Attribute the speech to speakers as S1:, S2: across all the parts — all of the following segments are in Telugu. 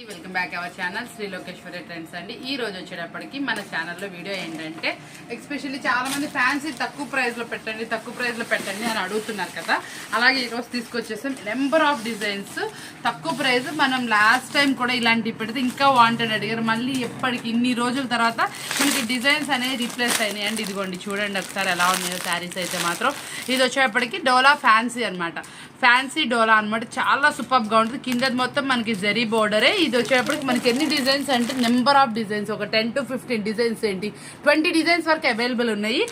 S1: Welcome back our channel Shri Lokeshwari trends అండి. ఈ రోజు వచ్చేటప్పటికి మన ఛానల్లో వీడియో ఏంటంటే ఎస్పెషల్లీ చాలా మంది ఫ్యాన్సీ తక్కువ ప్రైస్లో పెట్టండి అని అడుగుతున్నారు కదా. అలాగే ఈరోజు తీసుకొచ్చేసాం నెంబర్ ఆఫ్ డిజైన్స్ తక్కువ ప్రైస్. మనం లాస్ట్ టైం కూడా ఇలాంటివి పెడితే ఇంకా వాంటెడ్ అడిగారు. మళ్ళీ ఎప్పటికి ఇన్ని రోజుల తర్వాత మనకి డిజైన్స్ అనేవి రీప్లేస్ అయినాయి అండి. ఇదిగోండి చూడండి ఒకసారి ఎలా ఉన్నాయో శారీస్ అయితే మాత్రం. ఇది వచ్చేటప్పటికి డోలా ఫ్యాన్సీ అనమాట. ఫ్యాన్సీ డోలా అనమాట. చాలా సూపర్గా ఉంటుంది. కింద మొత్తం మనకి జరీ బోర్డరే. ఇది వచ్చేటప్పటికి మనకి ఎన్ని డిజైన్స్ అంటే నెంబర్ ఆఫ్ డిజైన్స్, ఒక 10 to 15 డిజైన్స్ ఏంటి 20 డిజైన్స్ వరకు అవైలబుల్ ఉన్నాయి.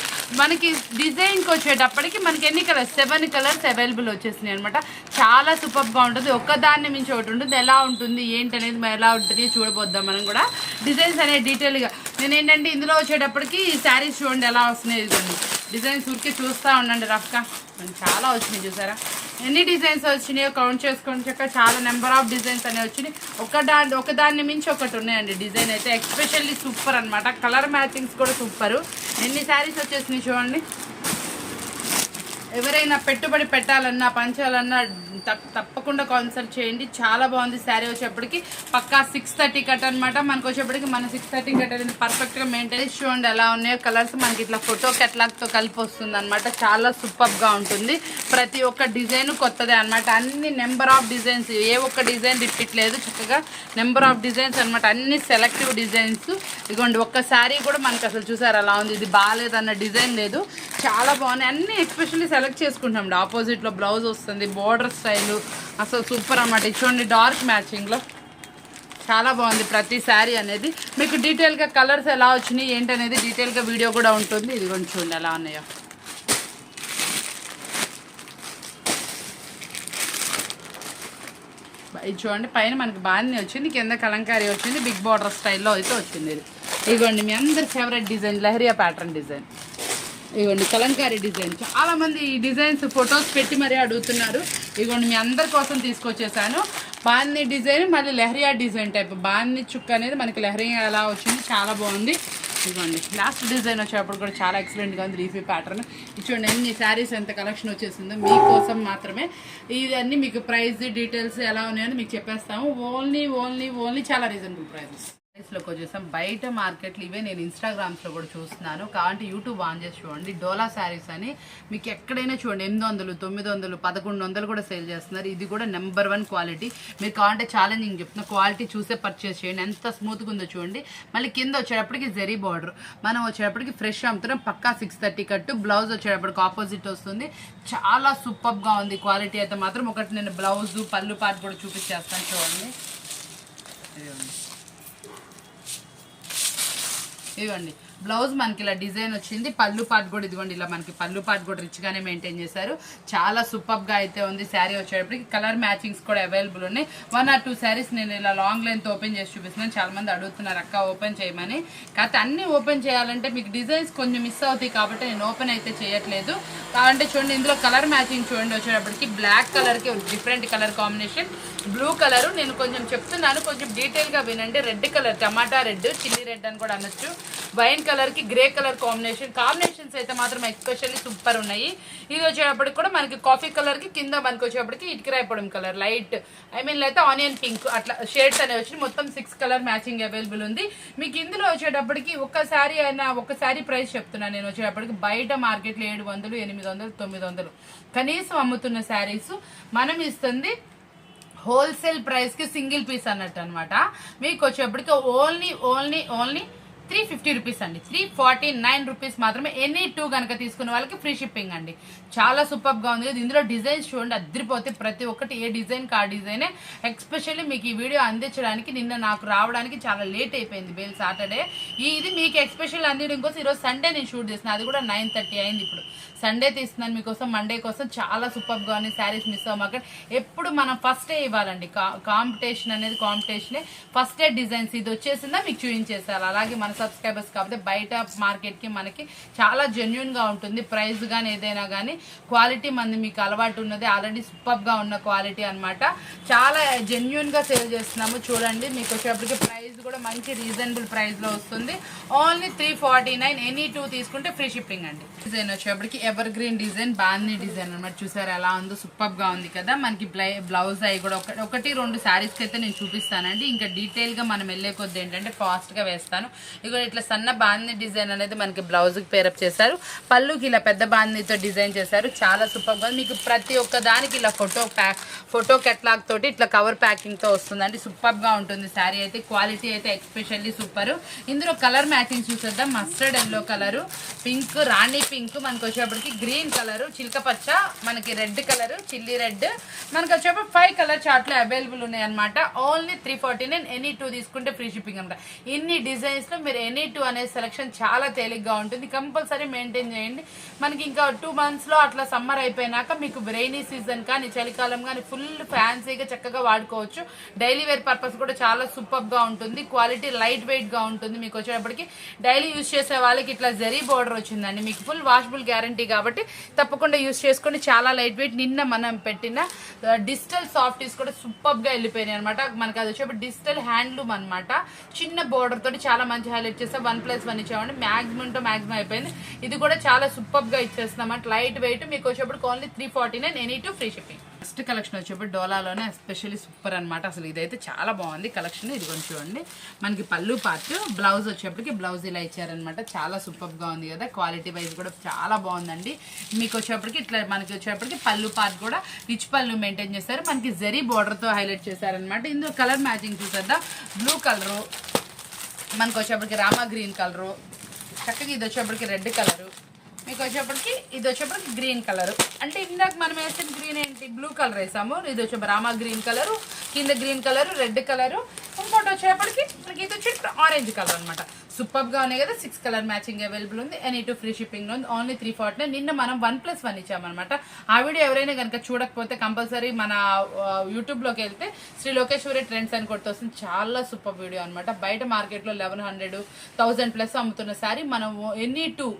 S1: మనకి డిజైన్కి వచ్చేటప్పటికి మనకి ఎన్ని కలర్స్ 7 కలర్స్ అవైలబుల్ వచ్చేసినాయి అనమాట. చాలా సూపర్గా ఉంటుంది. ఒక్కదాన్ని మించి ఒకటి ఉంటుంది. ఎలా ఉంటుంది ఏంటి అనేది ఎలా ఉంటుంది చూడబోద్దాం మనం కూడా. డిజైన్స్ అనేది డీటెయిల్గా నేను ఏంటంటే ఇందులో వచ్చేటప్పటికి శారీస్ చూడండి ఎలా వస్తున్నాయి. ఇదిగోండి డిజైన్స్ ఊరికే చూస్తూ ఉండండి రఫ్గా. చాలా వచ్చినాయి చూసారా. ఎన్ని డిజైన్స్ వచ్చినాయో కౌంట్ చేసుకొని చక్క చాలా నెంబర్ ఆఫ్ డిజైన్స్ అనేవి వచ్చినాయి. ఒకదాన్ని మించి ఒకటి ఉన్నాయండి. డిజైన్ అయితే ఎక్స్పెషల్లీ సూపర్ అనమాట. కలర్ మ్యాచింగ్స్ కూడా సూపరు. ఎన్ని శారీస్ వచ్చేసినాయి చూడండి. ఎవరైనా పెట్టుబడి పెట్టాలన్నా పంచాలన్నా తప్పకుండా కన్సల్ట్ చేయండి. చాలా బాగుంది శారీ. వచ్చేప్పటికి పక్కా 630 కట్ అనమాట. మనకు వచ్చేప్పటికి మన 630 కట్ అనేది పర్ఫెక్ట్గా మెయింటైన్ చూడండి ఎలా ఉన్నాయో కలర్స్. మనకి ఇట్లా ఫోటో కెట్లాగ్తో కలిపి వస్తుంది అనమాట. చాలా సూపర్గా ఉంటుంది. ప్రతి ఒక్క డిజైన్ కొత్తదే అనమాట. అన్ని నెంబర్ ఆఫ్ డిజైన్స్, ఏ ఒక్క డిజైన్ రిపీట్ లేదు. చక్కగా నెంబర్ ఆఫ్ డిజైన్స్ అనమాట. అన్ని సెలెక్టివ్ డిజైన్స్. ఇదిగోండి ఒక్క శారీ కూడా మనకి అసలు చూసారు ఎలా ఉంది. ఇది బాగాలేదన్న డిజైన్ లేదు. చాలా బాగున్నాయి అన్ని. ఎస్పెషల్లీ సెలెక్ట్ చేసుకుంటాం. ఆపోజిట్లో బ్లౌజ్ వస్తుంది, బోర్డర్ స్టైలు అసలు సూపర్ అన్నమాట. చూడండి డార్క్ మ్యాచింగ్లో చాలా బాగుంది ప్రతి శారీ అనేది. మీకు డీటెయిల్గా కలర్స్ ఎలా వచ్చినాయి ఏంటనేది డీటెయిల్గా వీడియో కూడా ఉంటుంది. ఇది కొంచెం చూడండి ఎలా ఉన్నాయో. ఇది చూడండి పైన మనకి బాగానే వచ్చింది, కింద కలంకారీ వచ్చింది, బిగ్ బార్డర్ స్టైల్లో అయితే వచ్చింది. ఇది ఇదిగోండి మీ అందరి favourite design leheriya pattern design. ఇదిగోండి కలంకారీ డిజైన్. చాలామంది ఈ డిజైన్స్ ఫొటోస్ పెట్టి మరీ అడుగుతున్నారు. ఇదిగోండి మీ అందరి కోసం తీసుకొచ్చేసాను. బాన్ని డిజైన్ మళ్ళీ లెహరియా డిజైన్ టైప్. బాన్ని చుక్క అనేది మనకి లెహరియా ఎలా వచ్చింది చాలా బాగుంది. ఇదిగోండి లాస్ట్ డిజైన్ వచ్చేటప్పుడు కూడా చాలా ఎక్సలెంట్గా ఉంది. Leafy pattern. చూడండి ఎన్ని శారీస్ ఎంత కలెక్షన్ వచ్చేసిందో మీకోసం మాత్రమే. ఇవన్నీ మీకు ప్రైస్ డీటెయిల్స్ ఎలా ఉన్నాయని మీకు చెప్పేస్తాము. ఓన్లీ చాలా రీజనబుల్ ప్రైజెస్. లోకి వచ్చేసాం. బయట మార్కెట్లు ఇవే నేను ఇన్స్టాగ్రామ్స్లో కూడా చూస్తున్నాను. కాబట్టి యూట్యూబ్ ఆన్ చేసి చూడండి. డోలా శారీస్ అని మీకు ఎక్కడైనా చూడండి 800, 900, 1100 కూడా సేల్ చేస్తున్నారు. ఇది కూడా నెంబర్ 1 క్వాలిటీ. మీరు కావాలంటే ఛాలెంజింగ్ చెప్తున్నా క్వాలిటీ చూసే పర్చేస్ చేయండి. ఎంత స్మూత్గా ఉందో చూడండి. మళ్ళీ కింద వచ్చేటప్పటికి జరీ బార్డర్. మనం వచ్చేటప్పటికి ఫ్రెష్ అమ్ముతున్నాం. పక్కా 630 కట్టు. బ్లౌజ్ వచ్చేటప్పటికి ఆపోజిట్ వస్తుంది. చాలా సూపర్గా ఉంది క్వాలిటీ అయితే మాత్రం. ఒకటి నేను బ్లౌజు పళ్ళు పాటు కూడా చూపించేస్తాను చూడండి. ఇదిగోండి బ్లౌజ్ మనకి ఇలా డిజైన్ వచ్చింది. పళ్ళు పాటు కూడా ఇదిగోండి ఇలా మనకి పళ్ళు పాటు కూడా రిచ్గానే మెయింటైన్ చేశారు. చాలా సూపర్గా అయితే ఉంది. శారీ వచ్చేటప్పటికి కలర్ మ్యాచింగ్స్ కూడా అవైలబుల్ ఉన్నాయి. 1 or 2 శారీస్ నేను ఇలా లాంగ్ లెంత్ ఓపెన్ చేసి చూపిస్తున్నాను. చాలా మంది అడుగుతున్నారు అక్క ఓపెన్ చేయమని. కాకపోతే అన్ని ఓపెన్ చేయాలంటే మీకు డిజైన్స్ కొంచెం మిస్ అవుతాయి కాబట్టి నేను ఓపెన్ అయితే చేయట్లేదు. కాబట్టి చూడండి ఇందులో కలర్ మ్యాచింగ్ చూడండి. వచ్చేటప్పటికి బ్లాక్ కలర్కి different colour combination, blue colour. నేను కొంచెం చెప్తున్నాను కొంచెం డీటెయిల్గా వినండి. రెడ్ కలర్ టమాటా రెడ్, చిల్లీ రెడ్ అని కూడా అనొచ్చు. వైన్ కలర్కి గ్రే కలర్ కాంబినేషన్స్ అయితే మాత్రం ఎస్పెషల్లీ సూపర్ ఉన్నాయి. ఇది వచ్చేటప్పటికి కూడా మనకి కాఫీ కలర్కి కింద మనకి వచ్చేటప్పటికి ఇటుకరాయపడం కలర్ లైట్ అయితే ఆనియన్ పింక్ అట్లా షేడ్స్ అనేవి వచ్చి మొత్తం 6 కలర్ మ్యాచింగ్ అవైలబుల్ ఉంది. మీకు ఇందులో వచ్చేటప్పటికి ఒక శారీ ప్రైస్ చెప్తున్నాను నేను. వచ్చేటప్పటికి బయట మార్కెట్లో 700, 800, 900 కనీసం అమ్ముతున్న శారీస్ మనం ఇస్తుంది హోల్సేల్ ప్రైస్కి సింగిల్ పీస్ అన్నట్టు అనమాట. మీకు వచ్చేప్పటికి ఓన్లీ 350 రూపీస్ అండి. 349 రూపీస్ మాత్రమే. ఎనీ 2 కనుక తీసుకున్న వాళ్ళకి ఫ్రీ షిప్పింగ్ అండి. చాలా సూపర్గా ఉంది. ఇందులో డిజైన్స్ చూడండి అద్దరిపోతే. ప్రతి ఒక్కటి ఏ డిజైన్కి ఆ డిజైనే. ఎస్పెషల్లీ మీకు ఈ వీడియో అందించడానికి నిన్న నాకు రావడానికి చాలా లేట్ అయిపోయింది. Bale Saturday. ఇది మీకు ఎస్పెషల్ అందించడం కోసం ఈరోజు సండే నేను షూట్ చేసిన. అది కూడా 9:30 అయింది. ఇప్పుడు సండే తీస్తున్నాను మీకోసం, మండే కోసం. చాలా సూపర్గా ఉన్నాయి శారీస్. మిస్ అవ్వమాక. ఎప్పుడు మనం ఫస్టే ఇవ్వాలండి. కాంపిటీషన్ అనేది కాంపిటీషనే. ఫస్టే డిజైన్స్ ఇది వచ్చేసిందా మీకు చూపించేసారు. అలాగే మన సబ్స్క్రైబర్స్ కాబట్టి బయట మార్కెట్కి మనకి చాలా జెన్యున్గా ఉంటుంది. ప్రైస్ కానీ ఏదైనా కానీ క్వాలిటీ మంది మీకు అలవాటు ఉన్నది, ఆల్రెడీ సూపర్గా ఉన్న క్వాలిటీ అనమాట. చాలా జెన్యున్గా సేల్ చేస్తున్నాము. చూడండి మీకు వచ్చేటప్పటికి ప్రైస్ కూడా మంచి రీజనబుల్ ప్రైస్లో వస్తుంది. ఓన్లీ 349. ఎనీ 2 తీసుకుంటే ఫ్రీ షిప్పింగ్ అండి. డిజైన్ వచ్చేటప్పటికి ఎవర్ గ్రీన్ డిజైన్, బాందీ డిజైన్ అనమాట. చూసారు ఎలా ఉందో, సూపర్గా ఉంది కదా. మనకి బ్లౌజ్ అవి కూడా 1-2 శారీస్కి అయితే నేను చూపిస్తానండి. ఇంకా డీటెయిల్గా మనం వెళ్ళే కొద్ది ఏంటంటే ఫాస్ట్గా వేస్తాను. ఇక ఇట్లా సన్న బాందీ డిజైన్ అనేది మనకి బ్లౌజ్కి పేరప్ చేశారు. పళ్ళుకి ఇలా పెద్ద బాందీతో డిజైన్ చేశారు. చాలా సూపర్గా మీకు ప్రతి ఒక్క దానికి ఇలా ఫోటో కెట్లాగ్ తోటి ఇట్లా కవర్ ప్యాకింగ్తో వస్తుందండి. సూపర్గా ఉంటుంది శారీ అయితే. క్వాలిటీ అయితే ఎక్స్పెషల్లీ సూపర్. ఇందులో కలర్ మ్యాచింగ్ చూసేద్దాం. మస్టర్డ్ ఎల్లో కలరు, పింక్, రాణి పింక్, మనకు వచ్చేటప్పటికి గ్రీన్ కలరు, చిలక పచ్చ, మనకి రెడ్ కలరు, చిల్లీ రెడ్, మనకు వచ్చేటప్పుడు 5 కలర్ చార్ట్లు అవైలబుల్ ఉన్నాయి అనమాట. ఓన్లీ 349. ఎనీ 2 తీసుకుంటే ఫ్రీ షిప్పింగ్ అనమాట. ఇన్ని డిజైన్స్ లో మీరు ఎనీ 2 అనే సెలెక్షన్ చాలా తేలిగ్గా ఉంటుంది. కంపల్సరీ మెయింటైన్ చేయండి. మనకి ఇంకా 2 months లో అట్లా సమ్మర్ అయిపోయినాక మీకు రైనీ సీజన్ కానీ చలికాలం కానీ ఫుల్ ఫ్యాన్సీగా చక్కగా వాడుకోవచ్చు. డైలీ వేర్ పర్పస్ కూడా చాలా సూపర్ గా ఉంటుంది. క్వాలిటీ లైట్ వెయిట్ గా ఉంటుంది. మీకు వచ్చేటప్పటికి డైలీ యూజ్ చేసే వాళ్ళకి ఇట్లా జరీ బోర్డర్ వచ్చిందండి. మీకు ఫుల్ వాషబుల్ గ్యారంటీ కాబట్టి తప్పకుండా యూజ్ చేసుకొని. చాలా లైట్ వెయిట్. నిన్న మనం పెట్టిన డిజిటల్ సాఫ్టీస్ కూడా సూపర్ గా వెళ్ళిపోయినాయి అనమాట. మనకి అది వచ్చేప్పుడు డిజిటల్ హ్యాండ్లూమ్ అనమాట. చిన్న బోర్డర్ తోటి చాలా మంచి హైలైట్ చేస్తే 1+1 ఇచ్చామండి. మాక్సిమం అయిపోయింది. ఇది కూడా చాలా సూపర్ గా ఇచ్చేస్తున్నాం. లైట్ వెయిట్ మీకు వచ్చేప్పుడు only 349. Any 2 free shipping. First collection వచ్చేప్పుడు డోలాలోనే ఎస్పెషల్లీ సూపర్ అనమాట. అసలు ఇదైతే చాలా బాగుంది కలెక్షన్. ఇది కొంచెం చూడండి. మనకి పళ్ళు పార్ట్, బ్లౌజ్ వచ్చేప్పటికి బ్లౌజ్ ఇలా ఇచ్చారనమాట. చాలా సూపర్గా ఉంది కదా. క్వాలిటీ వైజ్ కూడా చాలా బాగుందండి. మీకు వచ్చేప్పటికి ఇట్లా మనకి వచ్చేప్పటికి పళ్ళు పార్ట్ కూడా రిచ్ పళ్ళు మెయింటైన్ చేస్తారు. మనకి జరీ బోర్డర్తో హైలైట్ చేశారనమాట. ఇందులో కలర్ మ్యాచింగ్ చూసేద్దాం. బ్లూ కలరు, మనకు వచ్చేప్పటికి రామా గ్రీన్ కలరు, చక్కగా ఇది వచ్చేప్పటికి రెడ్ కలరు, మీకు వచ్చేప్పటికి ఇది వచ్చేప్పటికి గ్రీన్ కలర్. అంటే ఇందాక మనం వేసిన గ్రీన్ ఏంటి, బ్లూ కలర్ వేసాము. ఇది వచ్చే రామా గ్రీన్ కలరు, కింద గ్రీన్ కలరు, రెడ్ కలరు, ఇంకోటి వచ్చేప్పటికి మనకి ఇది వచ్చి ఆరెంజ్ కలర్ అనమాట. సూపర్ గా ఉన్నాయి కదా. 6 కలర్ మ్యాచింగ్ అవైలబుల్ ఉంది. ఎనీ 2 ఫ్రీ షిప్పింగ్ ఉంది. ఓన్లీ 349. నిన్న మనం 1+1 ఇచ్చామన్నమాట. ఆ వీడియో ఎవరైనా కనుక చూడకపోతే కంపల్సరీ మన యూట్యూబ్ లోకి వెళ్తే శ్రీ లోకేశ్వరి ట్రెండ్స్ అని కొట్టి వస్తుంది. చాలా సూపర్ వీడియో అనమాట. బయట మార్కెట్ లో 1100, 1000+ అమ్ముతున్న సారీ మనం ఎనీ 2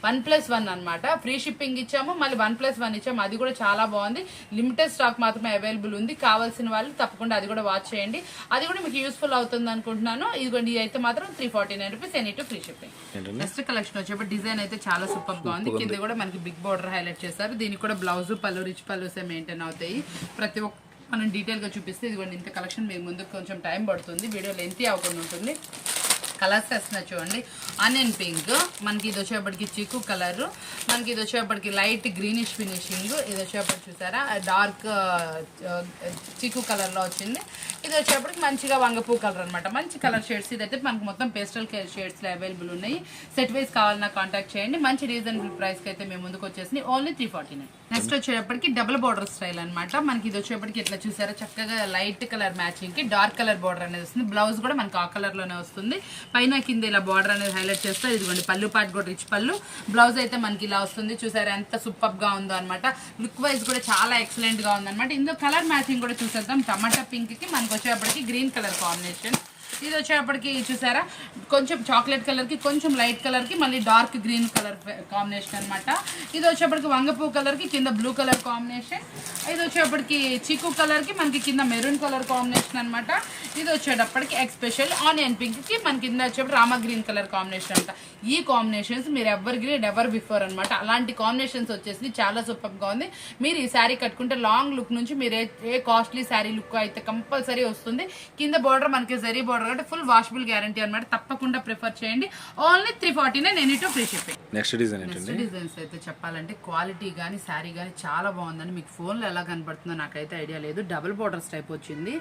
S1: 1+1 అనమాట. ఫ్రీ షిప్పింగ్ ఇచ్చాము, మళ్ళీ 1+1 ఇచ్చాము. అది కూడా చాలా బాగుంది. లిమిటెడ్ స్టాక్ మాత్రమే అవైలబుల్ ఉంది. కావాల్సిన వాళ్ళు తప్పకుండా అది కూడా వాచ్ చేయండి. అది కూడా మీకు యూస్ఫుల్ అవుతుంది అనుకుంటున్నాను. ఇదిగోండి, అయితే మాత్రం 349 rupees. Any 2 free shipping. Next collection వచ్చేప్పుడు డిజైన్ అయితే చాలా సూపర్ గా ఉంది. కింద కూడా మనకి బిగ్ బోర్డర్ హైలైట్ చేస్తారు. దీనికి కూడా బ్లౌజ్, పళ్ళు, రిచ్ పళ్ళుసే మెయింటైన్ అవుతాయి. ప్రతి ఒక్క మనం డీటెయిల్ గా చూపిస్తే ఇదిగోండి ఇంత కలెక్షన్ మీకు ముందు కొంచెం టైం పడుతుంది. వీడియో లెంతీ అవ్వకుండా ఉంటుంది. కలర్స్ వేస్తున్నారు చూడండి. ఆనియన్ పింక్, మనకి ఇది వచ్చేప్పటికి చిక్కు కలర్, మనకి ఇది వచ్చేప్పటికి లైట్ గ్రీనిష్ ఫినిషింగ్, ఇది వచ్చేప్పటికి చూసారా డార్క్ చిక్కు కలర్లో వచ్చింది. ఇది వచ్చేప్పటికి మంచిగా వంగపూ కలర్ అనమాట. మంచి కలర్ షేడ్స్. ఇదైతే మనకు మొత్తం పేస్టల్ షేడ్స్లో అవైలబుల్ ఉన్నాయి. సెట్ వైజ్ కావాలన్నా కాంటాక్ట్ చేయండి. మంచి రీజనబుల్ ప్రైస్కి అయితే మేము ముందుకు వచ్చేసి ఓన్లీ 349. నెక్స్ట్ వచ్చేటప్పటికి డబుల్ బోర్డర్ స్టైల్ అనమాట. మనకి ఇది వచ్చేప్పటికి ఇట్లా చూసారా చక్కగా లైట్ కలర్ మ్యాచింగ్ కి డార్క్ కలర్ బోర్డర్ అనేది వస్తుంది. బ్లౌజ్ కూడా మనకి ఆ కలర్ లోనే వస్తుంది. పైన కింద ఇలా బార్డర్ అనేది హైలైట్ చేస్తే ఇదిగోండి పళ్ళు పార్ట్ కూడా రిచ్ పళ్ళు. బ్లౌజ్ అయితే మనకి ఇలా వస్తుంది. చూసారా ఎంత సూపర్ గా ఉందో అనమాట. లుక్ వైజ్ కూడా చాలా ఎక్సలెంట్ గా ఉందన్నమాట. ఇందులో కలర్ మ్యాచింగ్ కూడా చూసేద్దాం. టమాటా పింక్ కి మనకు వచ్చేప్పటికి గ్రీన్ కలర్ కాంబినేషన్. ఇది వచ్చేప్పటికి చూసారా కొంచెం చాక్లెట్ కలర్ కి, కొంచెం లైట్ కలర్ కి, మళ్ళీ డార్క్ గ్రీన్ కలర్ కాంబినేషన్ అనమాట. ఇది వచ్చేప్పటికి వంగపూ కలర్ కి కింద బ్లూ కలర్ కాంబినేషన్. ఇది వచ్చేప్పటికి చిక్కు కలర్ కి మనకి కింద మెరూన్ కలర్ కాంబినేషన్ అనమాట. ఇది వచ్చేటప్పటికి ఎక్స్పెషల్ ఆనియన్ పింక్ కి మన కింద వచ్చేప్పుడు రామా గ్రీన్ కలర్ కాంబినేషన్ అంట. ఈ కాంబినేషన్స్ మీరు ఎవర్ గ్రీన్ ఎవర్ బిఫోర్ అనమాట. అలాంటి కాంబినేషన్స్ వచ్చేసి చాలా సూపర్ గా ఉంది. మీరు ఈ శారీ కట్టుకుంటే లాంగ్ లుక్ నుంచి మీరు ఏ కాస్ట్లీ శారీ లుక్ అయితే కంపల్సరీ వస్తుంది. కింద బోర్డర్ మనకి జరీ బోర్డర్ అంటే ఫుల్ వాషబుల్ గ్యారంటీ అనమాట. తప్పకుండా ప్రిఫర్ చేయండి. Only 349. Any 2 free shipping.
S2: Next designs
S1: అయితే చెప్పాలంటే క్వాలిటీ కానీ శారీ కానీ చాలా బాగుందండి. మీకు ఫోన్లో ఎలా కనబడుతుందో నాకైతే ఐడియా లేదు. డబుల్ బోర్డర్స్ టైప్ వచ్చింది.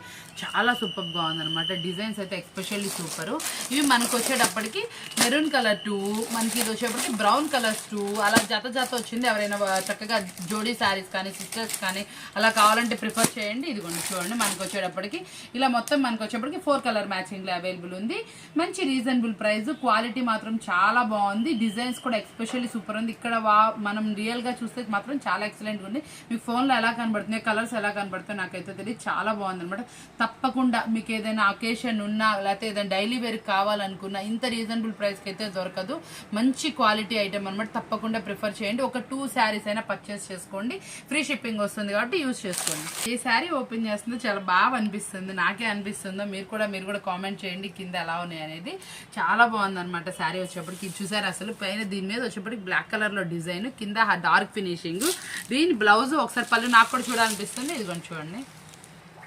S1: చాలా సూపర్ గా ఉందన్నమాట. డిజైన్స్ అయితే ఎక్స్పెషల్లీ సూపర్. ఇవి మనకు వచ్చేటప్పటికి మెరూన్ కలర్ 2, మనకి ఇది వచ్చేప్పటికి బ్రౌన్ కలర్స్ 2, అలా జత వచ్చింది. ఎవరైనా చక్కగా జోడీ శారీస్ కానీ సిస్టర్స్ కానీ అలా కావాలంటే ప్రిఫర్ చేయండి. ఇదిగోండి చూడండి మనకు వచ్చేటప్పటికి ఇలా మొత్తం మనకు వచ్చేప్పటికి 4 కలర్ మ్యాచింగ్ మ్యాచింగ్లో అవైలబుల్ ఉంది. మంచి రీజనబుల్ ప్రైస్, క్వాలిటీ మాత్రం చాలా బాగుంది. డిజైన్స్ కూడా ఎక్స్పెషల్లీ సూపర్ ఉంది. ఇక్కడ మనం రియల్గా చూస్తే మాత్రం చాలా ఎక్సలెంట్గా ఉంది. మీకు ఫోన్లో ఎలా కనబడుతున్నాయి, కలర్స్ ఎలా కనబడుతున్నాయి నాకైతే తెలియదు, చాలా బాగుంది అనమాట. తప్పకుండా మీకు ఏదైనా అకేషన్ ఉన్నా లేకపోతే ఏదైనా డైలీ వేర్ కావాలనుకున్నా ఇంత రీజనబుల్ ప్రైస్కి అయితే దొరకదు. మంచి క్వాలిటీ ఐటమ్ అనమాట. తప్పకుండా ప్రిఫర్ చేయండి. ఒక 2 శారీస్ అయినా పర్చేస్ చేసుకోండి, ఫ్రీ షిప్పింగ్ వస్తుంది కాబట్టి యూజ్ చేసుకోండి. ఈ శారీ ఓపెన్ చేస్తుందో చాలా బాగా అనిపిస్తుంది, నాకే అనిపిస్తుందో మీరు కూడా కామెంట్ చేయండి కింద ఎలా ఉన్నాయి అనేది. చాలా బాగుంది అనమాట శారీ వచ్చేప్పటికి. ఇది చూసారు అసలు పైన దీని మీద వచ్చేప్పటికి బ్లాక్ కలర్ లో డిజైన్, కింద డార్క్ ఫినిషింగ్. దీని బ్లౌజ్ ఒకసారి పళ్ళు నాకు కూడా చూడాలనిపిస్తుంది. ఇదిగోండి చూడండి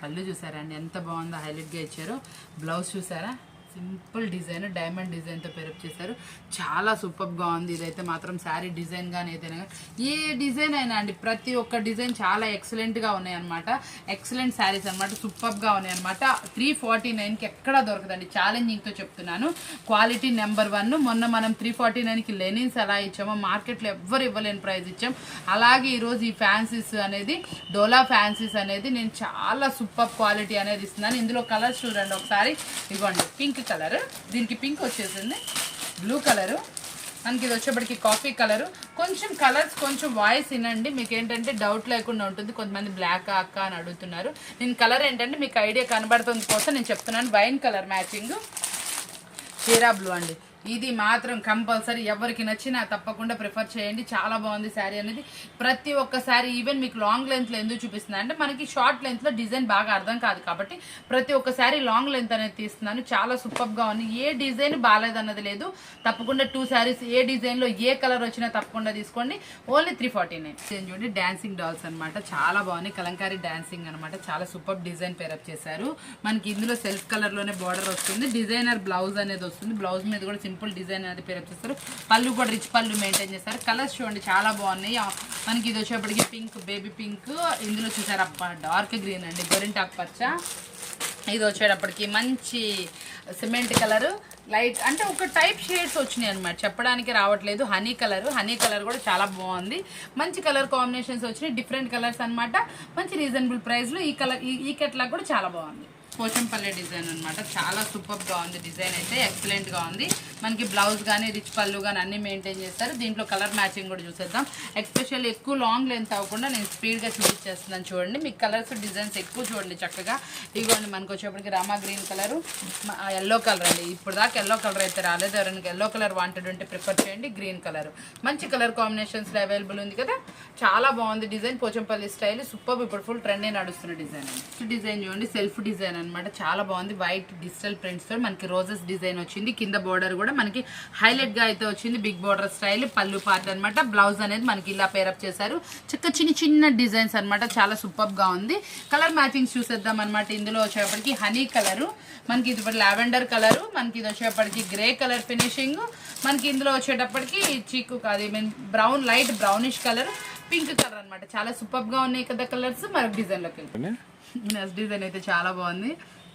S1: పళ్ళు చూసారా అండి ఎంత బాగుందో, హైలైట్ గా ఇచ్చారు. బ్లౌజ్ చూసారా సింపుల్ డిజైన్, డైమండ్ డిజైన్తో పేరప్ చేశారు. చాలా సూపర్గా ఉంది. ఇదైతే మాత్రం శారీ డిజైన్ కానీ ఏదైనా ఏ డిజైన్ అయినా అండి, ప్రతి ఒక్క డిజైన్ చాలా ఎక్సలెంట్గా ఉన్నాయి అనమాట. ఎక్సలెంట్ శారీస్ అనమాట, సూపర్గా ఉన్నాయి అనమాట. 349కి ఎక్కడా దొరకదండి, ఛాలెంజింగ్తో చెప్తున్నాను. Quality number 1. మొన్న మనం 349కి లెనిన్స్ ఎలా ఇచ్చామో మార్కెట్లో ఎవ్వరు ఇవ్వలేని ప్రైస్ ఇచ్చాం. అలాగే ఈరోజు ఈ ఫ్యాన్సీస్ అనేది, డోలా ఫ్యాన్సీస్ అనేది నేను చాలా సూపర్ క్వాలిటీ అనేది ఇస్తున్నాను. ఇందులో కలర్స్ చూడండి ఒకసారి. ఇవ్వండి పింక్ కలర్, దీనికి పింక్ వచ్చేసింది, బ్లూ కలరు, మనకి ఇది వచ్చేప్పటికి కాఫీ కలరు. కొంచెం కలర్స్ కొంచెం వాయిస్ వినండి, మీకు ఏంటంటే డౌట్ లేకుండా ఉంటుంది. కొంతమంది బ్లాక్ అక్క అని అడుగుతున్నారు. నేను కలర్ ఏంటంటే మీకు ఐడియా కనబడుతుంది కోసం నేను చెప్తున్నాను. వైన్ కలర్ మ్యాచింగ్, చీరా బ్లూ అండి. ఇది మాత్రం కంపల్సరీ ఎవరికి నచ్చినా తప్పకుండా ప్రిఫర్ చేయండి. చాలా బాగుంది శారీ అనేది. ప్రతి ఒక్క శారీ ఈవెన్ మీకు లాంగ్ లెంత్లో ఎందుకు చూపిస్తున్నా అంటే మనకి షార్ట్ లెంత్లో డిజైన్ బాగా అర్థం కాదు కాబట్టి ప్రతి ఒక్క శారీ లాంగ్ లెంత్ అనేది తీస్తున్నాను. చాలా సూపర్గా ఉంది. ఏ డిజైన్ బాగాలేదన్నది లేదు. తప్పకుండా 2 శారీస్ ఏ డిజైన్లో ఏ కలర్ వచ్చినా తప్పకుండా తీసుకోండి. ఓన్లీ 349. చూడండి డాన్సింగ్ డాల్స్ అనమాట, చాలా బాగుంది. కలంకారీ డాన్సింగ్ అనమాట, చాలా సూపర్ డిజైన్ పేరప్ చేశారు. మనకి ఇందులో సెల్ఫ్ కలర్లోనే బార్డర్ వస్తుంది. డిజైనర్ బ్లౌజ్ అనేది వస్తుంది. బ్లౌజ్ మీద కూడా సింపుల్ డిజైన్ అనేది పేరప్ చేస్తారు. పళ్ళు కూడా రిచ్ పళ్ళు మెయింటైన్ చేస్తారు. కలర్స్ చూడండి చాలా బాగున్నాయి. మనకి ఇది వచ్చేప్పటికి పింక్, బేబీ పింక్, ఇందులో చూసారు అప్ప డార్క్ గ్రీన్ అండి, గోరింటాకు పచ్చ. ఇది వచ్చేటప్పటికి మంచి సిమెంట్ కలర్, లైట్ అంటే ఒక టైప్ షేడ్స్ వచ్చినాయి అనమాట, చెప్పడానికి రావట్లేదు. హనీ కలర్ కూడా చాలా బాగుంది. మంచి కలర్ కాంబినేషన్స్ వచ్చినాయి, డిఫరెంట్ కలర్స్ అనమాట. మంచి రీజనబుల్ ప్రైస్లో ఈ కలర్ ఈ కెట్లాగ్ కూడా చాలా బాగుంది. పోచంపల్లి డిజైన్ అనమాట, చాలా సూపర్గా ఉంది. డిజైన్ అయితే ఎక్సలెంట్గా ఉంది. మనకి బ్లౌజ్ కానీ రిచ్ పళ్ళు కానీ అన్నీ మెయింటైన్ చేస్తారు. దీంట్లో కలర్ మ్యాచింగ్ కూడా చూసేద్దాం. ఎస్పెషల్లీ ఎక్కువ లాంగ్ లెంత్ అవ్వకుండా నేను స్పీడ్గా చూపించేస్తున్నాను. చూడండి మీకు కలర్స్ డిజైన్స్ ఎక్కువ చూడండి చక్కగా. ఇదిగోండి మనకు వచ్చేప్పటికి Rama green colour, yellow colour అండి. ఇప్పుడు దాకా ఎల్లో కలర్ అయితే రాలేదు. ఎవరైనా ఎల్లో కలర్ వాంటెడ్ ఉంటే ప్రిఫర్ చేయండి. గ్రీన్ కలర్ మంచి కలర్ కాంబినేషన్స్లో అవైలబుల్ ఉంది కదా, చాలా బాగుంది డిజైన్. పోచంపల్లి స్టైల్ సూపర్, ఇప్పుడు ఫుల్ ట్రెండ్ నడుస్తున్న డిజైన్. డిజైన్ చూడండి సెల్ఫ్ డిజైన్ అనమాట, చాలా బాగుంది. వైట్ డిజిటల్ ప్రింట్స్ తో మనకి రోజెస్ డిజైన్ వచ్చింది. కింద బోర్డర్ కూడా మనకి హైలైట్ గా అయితే వచ్చింది. బిగ్ బోర్డర్ స్టైల్, పళ్ళు పార్ట్ అనమాట. బ్లౌజ్ అనేది మనకి ఇలా పేరప్ చేశారు. చక్క చిన్న డిజైన్స్ అనమాట, చాలా సూపర్ గా ఉంది. కలర్ మ్యాచింగ్స్ చూసేద్దాం అనమాట. ఇందులో వచ్చేప్పటికి హనీ కలరు, మనకి ఇది లావెండర్ కలరు, మనకి ఇది వచ్చేప్పటికి గ్రే కలర్ ఫినిషింగ్, మనకి ఇందులో వచ్చేటప్పటికి చీకు కాదు brown, light brownish colour, pink colour అనమాట. చాలా సూపర్ గా ఉన్నాయి కదా కలర్స్. మరొక డిజైన్ లోకి వెళ్తాం. నెక్స్ట్ డిజైన్ అయితే చాలా బాగుంది.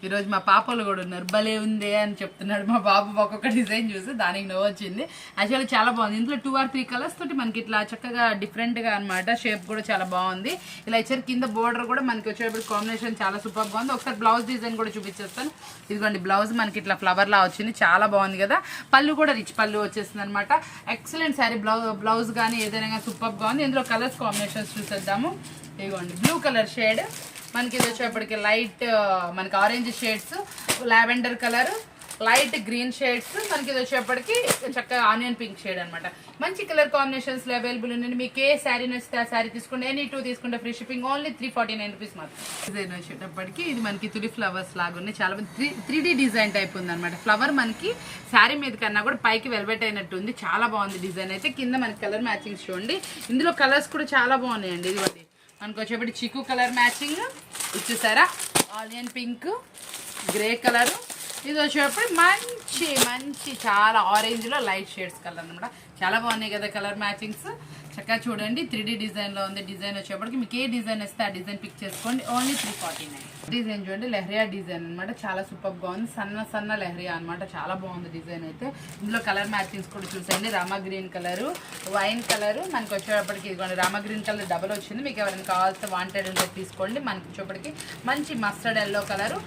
S1: ఈరోజు మా పాపలు కూడా ఉన్నారు, భలే ఉంది అని చెప్తున్నాడు మా బాబు. ఒక్కొక్క డిజైన్ చూసి దానికి నవ్వు వచ్చింది. యాక్చువల్లీ చాలా బాగుంది. ఇందులో 2 or 3 కలర్స్ తోటి మనకి ఇట్లా చక్కగా డిఫరెంట్గా అనమాట. షేప్ కూడా చాలా బాగుంది. ఇలా ఇచ్చారు. కింద బోర్డర్ కూడా మనకి వచ్చేటప్పుడు కాంబినేషన్ చాలా సూపర్ బాగుంది. ఒకసారి బ్లౌజ్ డిజైన్ కూడా చూపించేస్తాను. ఇదిగోండి బ్లౌజ్ మనకి ఇట్లా ఫ్లవర్ లా వచ్చింది, చాలా బాగుంది కదా. పళ్ళు కూడా రిచ్ పళ్ళు వచ్చేస్తుంది అనమాట. ఎక్సలెంట్ శారీ. బ్లౌజ్ కానీ ఏదైనా సూపర్ బాగుంది. ఇందులో కలర్స్ కాంబినేషన్స్ చూసేద్దాము. ఇదిగోండి బ్లూ కలర్ షేడ్, మనకి ఇది వచ్చేప్పటికి లైట్ మనకి orange shades, lavender colour, light green shades, మనకి ఇది వచ్చేప్పటికి చక్కగా ఆనియన్ పింక్ షేడ్ అనమాట. మంచి కలర్ కాంబినేషన్స్ లో అవైలబుల్ ఉన్నాయి. మీకు ఏ శారీ నచ్చితే ఆ శారీ తీసుకోండి. ఎనీ 2 తీసుకుంటే ఫ్రీ షిప్పింగ్. ఓన్లీ 349 రూపీస్ మాత్రం. డిజైన్ వచ్చేటప్పటికి ఇది మనకి తులి ఫ్లవర్స్ లాగా ఉన్నాయి. చాలా 3D డిజైన్ టైప్ ఉంది అనమాట. ఫ్లవర్ మనకి శారీ మీద కన్నా కూడా పైకి వెల్వెట్ అయినట్టు ఉంది. చాలా బాగుంది డిజైన్ అయితే. కింద మనకి కలర్ మ్యాచింగ్స్ చూడండి. ఇందులో కలర్స్ కూడా చాలా బాగున్నాయండి. ఇదిగోండి మనకు వచ్చేప్పటి చిక్కు కలర్ మ్యాచింగ్ ఇచ్చేసారా, ఆనియన్ పింక్, గ్రే కలరు, ఇది వచ్చేటప్పుడు మంచి చాలా ఆరెంజ్లో లైట్ షేడ్స్ కలర్ అనమాట. చాలా బాగున్నాయి కదా కలర్ మ్యాచింగ్స్. చక్కగా చూడండి 3D డిజైన్లో ఉంది. డిజైన్ వచ్చేప్పటికి మీకు ఏ డిజైన్ వస్తే ఆ డిజైన్ పిక్ చేసుకోండి. ఓన్లీ 349. డిజైన్ చూడండి లెహరియా డిజైన్ అనమాట, చాలా సూపర్గా ఉంది. సన్న లెహరియా అనమాట, చాలా బాగుంది డిజైన్ అయితే. ఇందులో కలర్ మ్యాచింగ్స్ కూడా చూసండి. Rama green colour, wine colour, మనకి వచ్చేటప్పటికి ఇదిగోండి రామా గ్రీన్ కలర్ డబల్ వచ్చింది. మీకు ఎవరైనా కావాల్సిన వాంటెడ్ ఉంటే తీసుకోండి. మనకి వచ్చేప్పటికి మంచి మస్టర్డ్ ఎల్లో కలరు,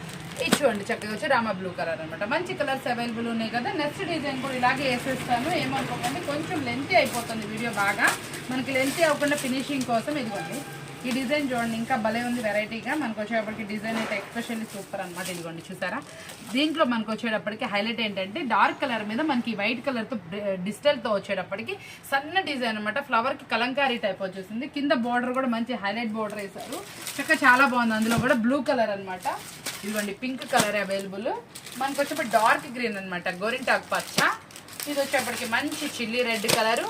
S1: ఇది చూడండి చక్కగా వచ్చి రామా బ్లూ కలర్ అనమాట. మంచి కలర్స్ అవైలబుల్ ఉన్నాయి కదా. నెక్స్ట్ డిజైన్ కూడా ఇలాగే వేసేస్తాను, ఏమనుకోకండి. కొంచెం లెంతీ అయిపోతుంది వీడియో బాగా, మనకి లెంతీ అవ్వకుండా ఫినిషింగ్ కోసం ఇదిగోండి ఈ డిజైన్ చూడండి, ఇంకా భలే ఉంది వెరైటీగా. మనకు వచ్చేటప్పటికి డిజైన్ అయితే ఎక్స్పెషల్లీ సూపర్ అనమాట. ఇదిగోండి చూసారా, దీంట్లో మనకు వచ్చేటప్పటికి హైలైట్ ఏంటంటే డార్క్ కలర్ మీద మనకి వైట్ కలర్తో డిజిటల్తో వచ్చేటప్పటికి సన్న డిజైన్ అనమాట. ఫ్లవర్కి కలంకారీ టైప్ వచ్చేసింది. కింద బార్డర్ కూడా మంచి హైలైట్ బార్డర్ వేశారు, చక్కగా చాలా బాగుంది. అందులో కూడా బ్లూ కలర్ అనమాట. ఇదిగోండి పింక్ కలర్ అవైలబుల్. మనకు వచ్చేప్పటి డార్క్ గ్రీన్ అనమాట, గోరింటాకు పచ్చ. ఇది వచ్చేప్పటికి మంచి చిల్లీ రెడ్ కలరు.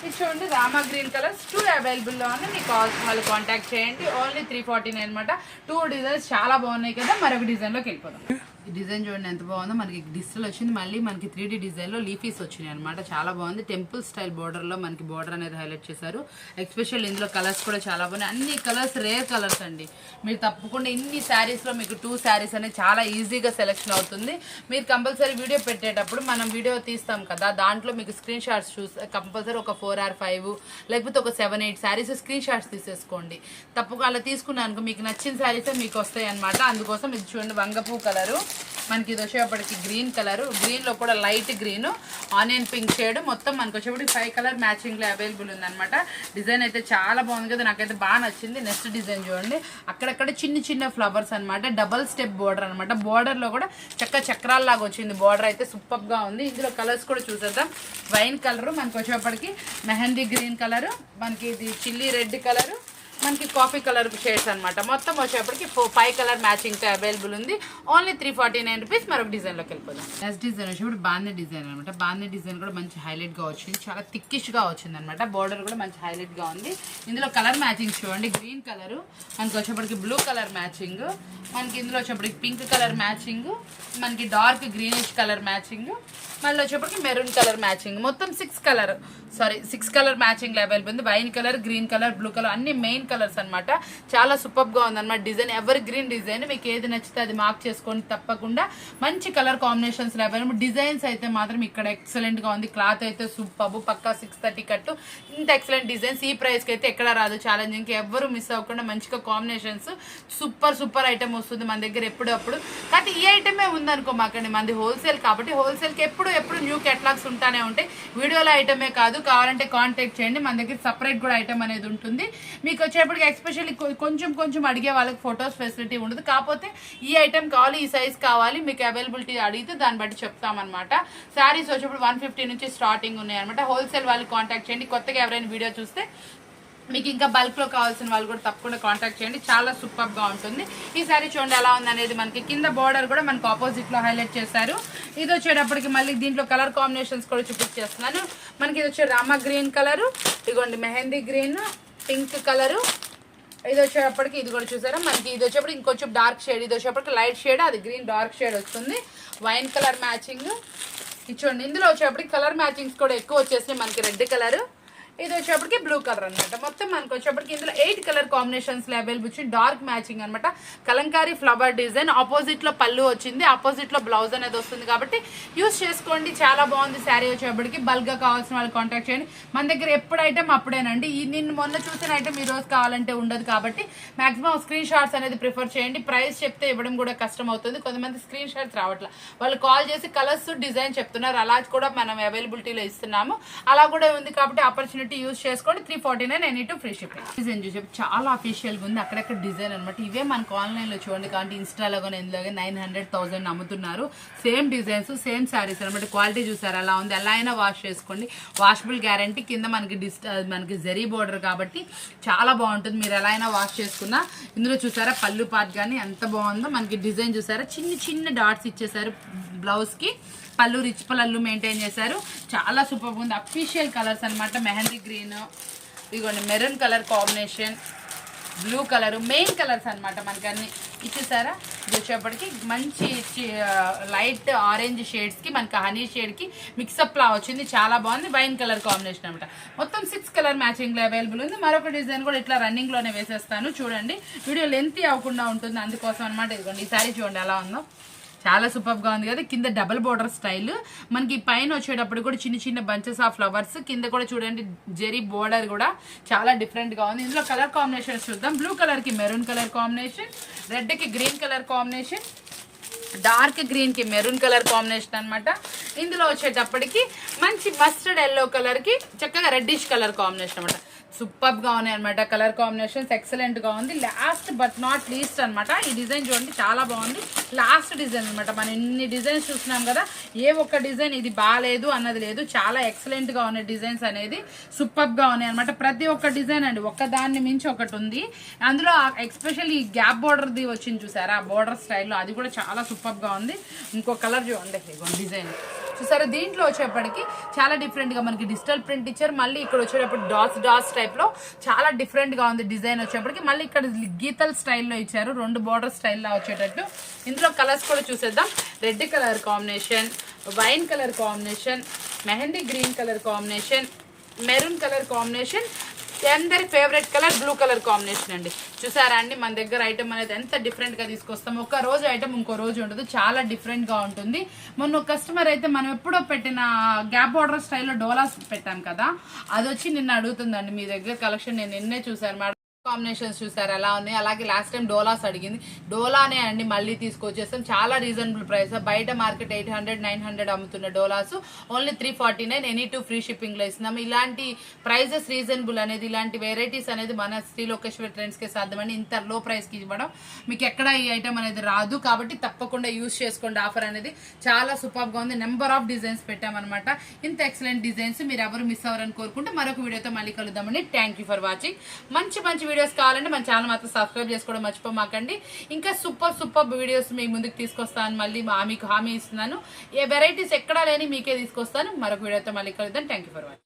S1: ఇది చూడండి రామా గ్రీన్ కలర్స్ 2 అవైలబుల్లో ఉన్నాయి. మీకు కావాల్సిన వాళ్ళు కాంటాక్ట్ చేయండి. ఓన్లీ 349 అనమాట. 2 డిజైన్స్ చాలా బాగున్నాయి కదా. మరొక డిజైన్లోకి వెళ్ళిపోదాం. ఈ డిజైన్ చూడండి ఎంత బాగుందో. మనకి డిజిటల్ వచ్చింది, మళ్ళీ మనకి 3D డిజైన్లో లీఫీస్ వచ్చినాయి అనమాట. చాలా బాగుంది. టెంపుల్ స్టైల్ బోర్డర్లో మనకి బోర్డర్ అనేది హైలైట్ చేశారు. ఎక్స్పెషల్ ఇందులో కలర్స్ కూడా చాలా బాగున్నాయి. అన్ని కలర్స్ రేర్ కలర్స్ అండి. మీరు తప్పకుండా ఇన్ని శారీస్లో మీకు 2 శారీస్ అనేది చాలా ఈజీగా సెలెక్షన్ అవుతుంది. మీరు కంపల్సరీ వీడియో పెట్టేటప్పుడు మనం వీడియో తీస్తాం కదా, దాంట్లో మీకు స్క్రీన్ షాట్స్ చూసి కంపల్సరీ ఒక 4 or 5 లేకపోతే ఒక 7-8 శారీస్ స్క్రీన్ షాట్స్ తీసేసుకోండి. తప్పకుండా అలా తీసుకున్నాను మీకు నచ్చిన శారీసే మీకు వస్తాయి అనమాట. అందుకోసం ఇది చూడండి వంగపూ కలరు. మనకి ఇది వచ్చేప్పటికి గ్రీన్ కలరు, గ్రీన్లో కూడా light green, onion pink shade, మొత్తం మనకి వచ్చేప్పటికి 5 కలర్ మ్యాచింగ్లో అవైలబుల్ ఉందన్నమాట. డిజైన్ అయితే చాలా బాగుంది కదా, నాకైతే బాగా నచ్చింది. నెక్స్ట్ డిజైన్ చూడండి, అక్కడక్కడ చిన్న చిన్న ఫ్లవర్స్ అనమాట, డబల్ స్టెప్ బోర్డర్ అనమాట. బోర్డర్లో కూడా చక్రాల్లాగా వచ్చింది. బోర్డర్ అయితే సూపర్గా ఉంది. ఇందులో కలర్స్ కూడా చూసేద్దాం. వైన్ కలరు, మనకి వచ్చేప్పటికి మెహందీ గ్రీన్ కలరు, మనకి ఇది చిల్లీ రెడ్ కలరు, మనకి కాఫీ కలర్ షేడ్స్ అనమాట. మొత్తం వచ్చేప్పటికి 5 కలర్ మ్యాచింగ్తో అవైలబుల్ ఉంది. Only 349 rupees. మరొక డిజైన్లోకి వెళ్ళిపోదాం. నెక్స్ట్ డిజైన్ వచ్చేప్పుడు బాందీ డిజైన్ అనమాట. బాందీ డిజైన్ కూడా మంచి హైలైట్గా వచ్చింది, చాలా థిక్కిష్గా వచ్చింది అనమాట. బార్డర్ కూడా మంచి హైలైట్గా ఉంది. ఇందులో కలర్ మ్యాచింగ్ చూడండి, గ్రీన్ కలరు, మనకి వచ్చేప్పటికి బ్లూ కలర్ మ్యాచింగ్, మనకి ఇందులో వచ్చేప్పటికి పింక్ కలర్ మ్యాచింగ్, మనకి డార్క్ గ్రీనిష్ కలర్ మ్యాచింగ్, మళ్ళీ వచ్చేప్పటికి మెరూన్ కలర్ మ్యాచింగ్. మొత్తం 6 కలర్ మ్యాచింగ్ అవైలబుల్ ఉంది. Wine colour, green colour, blue colour, అన్ని మెయిన్ కలర్స్ అనమాట. చాలా సూపర్గా ఉందన్నమాట డిజైన్. ఎవర్ గ్రీన్ డిజైన్, మీకు ఏది నచ్చితే అది మార్క్ చేసుకొని తప్పకుండా మంచి కలర్ కాంబినేషన్స్ అవైలబుల్. డిజైన్స్ అయితే మాత్రం ఇక్కడ ఎక్సలెంట్గా ఉంది. క్లాత్ అయితే సూపర్, పక్కా 630 కట్టు. ఇంత ఎక్సలెంట్ డిజైన్స్ ఈ ప్రైస్కి అయితే ఎక్కడ రాదు. ఛాలెంజింగ్కి ఎవరు మిస్ అవ్వకుండా మంచిగా కాంబినేషన్స్, సూపర్ ఐటమ్ వస్తుంది మన దగ్గర ఎప్పుడప్పుడు. కానీ ఈ ఐటమే ఉందనుకో మాకండి, మంది హోల్సేల్ కాబట్టి హోల్సేల్కి ఎప్పుడు న్యూ కేటలాగ్స్ ఉంటానే ఉంటాయి. వీడియోలో ఐటమే కాదు, కావాలంటే కాంటాక్ట్ చేయండి. మన దగ్గర సపరేట్ కూడా ఐటమ్ అనేది ఉంటుంది. మీకు వచ్చేప్పటికి ఎస్పెషల్లీ కొంచెం అడిగే వాళ్ళకి ఫొటోస్ ఫెసిలిటీ ఉండదు. కాకపోతే ఈ ఐటమ్ కావాలి, ఈ సైజ్ కావాలి, మీకు అవైలబిలిటీ అడిగితే దాన్ని బట్టి చెప్తామన్నమాట. శారీస్ వచ్చేప్పుడు 150 నుంచి స్టార్టింగ్ ఉన్నాయి అనమాట. హోల్సేల్ వాళ్ళకి కాంటాక్ట్ చేయండి. కొత్తగా ఎవరైనా వీడియో చూస్తే మీకు ఇంకా బల్క్లో కావాల్సిన వాళ్ళు కూడా తప్పకుండా కాంటాక్ట్ చేయండి. చాలా సూపర్గా ఉంటుంది. ఈ సారీ చూడండి ఎలా ఉంది అనేది. మనకి కింద బార్డర్ కూడా మనకి ఆపోజిట్లో హైలైట్ చేశారు. ఇది వచ్చేటప్పటికి మళ్ళీ దీంట్లో కలర్ కాంబినేషన్స్ కూడా చూపించేస్తున్నాను. మనకి ఇది వచ్చే రామా గ్రీన్ కలరు, ఇదిగోండి మెహందీ గ్రీన్, పింక్ కలరు, ఇది వచ్చేటప్పటికి ఇది కూడా చూసారా. మనకి ఇది వచ్చేప్పటికి ఇంకొంచెం డార్క్ షేడ్, ఇది వచ్చేప్పటికి లైట్ షేడ్, అది గ్రీన్ డార్క్ షేడ్ వస్తుంది. వైన్ కలర్ మ్యాచింగ్ ఇది చూడండి. ఇందులో వచ్చేప్పటికి కలర్ మ్యాచింగ్స్ కూడా ఎక్కువ వచ్చేసినాయి. మనకి రెడ్ కలరు, ఇది వచ్చేప్పటికి బ్లూ కలర్ అనమాట. మొత్తం మనకు వచ్చేప్పటికి ఇందులో 8 కలర్ కాంబినేషన్స్ అవైలబుల్ వచ్చి డార్క్ మ్యాచింగ్ అనమాట. కలంకారీ ఫ్లవర్ డిజైన్, ఆపోజిట్ లో పళ్ళు వచ్చింది, ఆపోజిట్ లో బ్లౌజ్ అనేది వస్తుంది కాబట్టి యూస్ చేసుకోండి. చాలా బాగుంది శారీ వచ్చేప్పటికి. బల్క్ గా కావాల్సిన వాళ్ళు కాంటాక్ట్ చేయండి. మన దగ్గర ఎప్పుడు ఐటమ్ అప్పుడేనండి. నిన్న మొన్న చూసిన ఐటమ్ ఈ రోజు కావాలంటే ఉండదు కాబట్టి మాక్సిమం స్క్రీన్ షాట్స్ అనేది ప్రిఫర్ చేయండి. ప్రైస్ చెప్తే ఇవ్వడం కూడా కష్టం అవుతుంది. కొంతమంది స్క్రీన్ షాట్స్ రావట్లేదు, వాళ్ళు కాల్ చేసి కలర్స్ డిజైన్ చెప్తున్నారు. అలా కూడా మనం అవైలబిలిటీలో ఇస్తున్నాము. అలా కూడా ఉంది కాబట్టి ఆపర్చునిటీ యూస్ చేసుకోండి. 349 any to free shipping. Design చూసి చాలా అఫీషియల్ గా ఉంది. అక్కడక్కడ డిజైన్ అనమాట. ఇవే మనకు ఆన్లైన్ లో చూడండి కాబట్టి ఇన్స్టాలో కానీ ఎందులో 900,000 అమ్ముతున్నారు. సేమ్ డిజైన్స్, సేమ్ శారీస్ అనమాట. క్వాలిటీ చూసారు అలా ఉంది. ఎలా అయినా వాష్ చేసుకోండి, వాషబుల్ గ్యారంటీ. కింద మనకి జరీ బోర్డర్ కాబట్టి చాలా బాగుంటుంది. మీరు ఎలా అయినా వాష్ చేసుకున్నా. ఇందులో చూసారా పళ్ళు పార్ట్ కానీ ఎంత బాగుందో. మనకి డిజైన్ చూసారా, చిన్న డాట్స్ ఇచ్చేసారు బ్లౌజ్ కి. పళ్ళు రిచ్ పళ్ళు మెయింటైన్ చేశారు. చాలా సూపర్ ఉంది. అఫీషియల్ కలర్స్ అనమాట. మెహందీ గ్రీన్, ఇదిగోండి maroon colour combination, blue colour, main colours అనమాట. మనకి అన్ని ఇచ్చేసారా. ఇది వచ్చేప్పటికి మంచి లైట్ ఆరెంజ్ షేడ్స్ కి, మనకి హనీ షేడ్ కి మిక్సప్ లా వచ్చింది. చాలా బాగుంది. వైన్ కలర్ కాంబినేషన్ అనమాట. మొత్తం 6 కలర్ మ్యాచింగ్ లో అవైలబుల్ ఉంది. మరొక డిజైన్ కూడా ఇట్లా రన్నింగ్ లోనే వేసేస్తాను. చూడండి వీడియో లెంతీ అవ్వకుండా ఉంటుంది, అందుకోసం అనమాట. ఇదిగోండి ఈ సారీ చూడండి ఎలా ఉందో. చాలా సూపర్గా ఉంది కదా. కింద డబుల్ బోర్డర్ స్టైల్, మనకి పైన వచ్చేటప్పుడు కూడా చిన్న బంచెస్ ఆఫ్ ఫ్లవర్స్, కింద కూడా చూడండి జెరీ బోర్డర్ కూడా చాలా డిఫరెంట్గా ఉంది. ఇందులో కలర్ కాంబినేషన్స్ చూద్దాం. బ్లూ కలర్కి మెరూన్ కలర్ కాంబినేషన్, రెడ్కి green colour combination, dark green కి మెరూన్ కలర్ కాంబినేషన్ అన్నమాట. ఇందులో వచ్చేటప్పటికి మంచి మస్టర్డ్ ఎల్లో కలర్ కి చక్కగా రెడ్డిష్ కలర్ కాంబినేషన్ అనమాట. సూపర్ గా ఉన్నాయి అనమాట. కలర్ కాంబినేషన్స్ ఎక్సలెంట్ గా ఉంది. లాస్ట్ బట్ నాట్ లీస్ట్ అనమాట ఈ డిజైన్ చూడండి, చాలా బాగుంది. లాస్ట్ డిజైన్ అనమాట. మనం ఇన్ని డిజైన్స్ చూస్తున్నాం కదా, ఏ ఒక్క డిజైన్ ఇది బాగాలేదు అన్నది లేదు. చాలా ఎక్సలెంట్ గా ఉన్నాయి డిజైన్స్ అనేది, సూపర్ గా ఉన్నాయి అనమాట. ప్రతి ఒక్క డిజైన్ అండి ఒక్క దాన్ని మించి ఒకటి ఉంది. అందులో ఎక్స్పెషల్లీ ఈ గ్యాప్ బోర్డర్ ది వచ్చింది చూసారా, ఆ బోర్డర్ స్టైల్లో, అది కూడా చాలా సూపర్ గా ఉంది. ఇంకో కలర్ చూడండి డిజైన్ చూసారా. దీంట్లో వచ్చేప్పటికి చాలా డిఫరెంట్ గా మనకి డిజిటల్ ప్రింట్ ఇచ్చారు. మళ్ళీ ఇక్కడ వచ్చేటప్పుడు డాట్స్ టైప్ లో చాలా డిఫరెంట్ గా ఉంది డిజైన్ వచ్చేప్పటికి. మళ్ళీ ఇక్కడ గీతల్ స్టైల్లో ఇచ్చారు, 2 బోర్డర్ స్టైల్లో వచ్చేటట్టు. ఇందులో కలర్స్ కూడా చూసేద్దాం. Red colour combination, wine colour combination, mehndi green colour combination, maroon colour combination, అందరి favourite colour blue colour combination అండి. చూసారా అండి మన దగ్గర ఐటమ్ అనేది ఎంత డిఫరెంట్ గా తీసుకొస్తాం. ఒక రోజు ఐటమ్ ఇంకో రోజు ఉండదు, చాలా డిఫరెంట్ గా ఉంటుంది. మొన్న కస్టమర్ అయితే మనం ఎప్పుడో పెట్టిన గ్యాప్ బార్డర్ స్టైల్లో డోలాస్ పెట్టాం కదా, అది వచ్చి నిన్న అడుగుతుందండి మీ దగ్గర కలెక్షన్ నేను నిన్నే చూసాను మేడం, కాంబినేషన్స్ చూసారు ఎలా ఉన్నాయి. అలాగే లాస్ట్ టైం డోలాస్ అడిగింది, డోలానే అండి మళ్ళీ తీసుకొచ్చేస్తాం. చాలా రీజనబుల్ ప్రైస్. బయట మార్కెట్ 800 900 అమ్ముతున్న Doulos only 349, any two free shipping లో ఇస్తున్నాం. ఇలాంటి ప్రైజెస్ రీజనబుల్ అనేది, ఇలాంటి వెరైటీస్ అనేది మన శ్రీ లోకేశ్వరి ట్రెండ్స్ కే సాధ్యమని ఇంత లో ప్రైస్ కి ఇవ్వడం మీకు ఎక్కడ ఈ ఐటమ్ అనేది రాదు. కాబట్టి తప్పకుండా యూజ్ చేసుకోండి. ఆఫర్ అనేది చాలా సూపర్ గా ఉంది. నెంబర్ ఆఫ్ డిజైన్స్ పెట్టామన్నమాట. ఇంత ఎక్సలెంట్ డిజైన్స్ మీరు ఎవరు మిస్ అవ్వరని కోరుకుంటే మరొక వీడియోతో మళ్ళీ కలుద్దామండి. Thank you for watching. మంచి వీడియోస్ కావాలంటే మన ఛానల్ మాత్రం సబ్స్క్రైబ్ చేసుకోవడం మర్చిపోమాకండి. ఇంకా సూపర్ వీడియోస్ మీ ముందుకు తీసుకొస్తాను. మళ్ళీ మీకు హామీ ఇస్తున్నాను, ఏ వెరైటీస్ ఎక్కడా లేని మీకే తీసుకొస్తాను. మరొక వీడియోతో మళ్ళీ కలుద్దాం. Thank you for watching.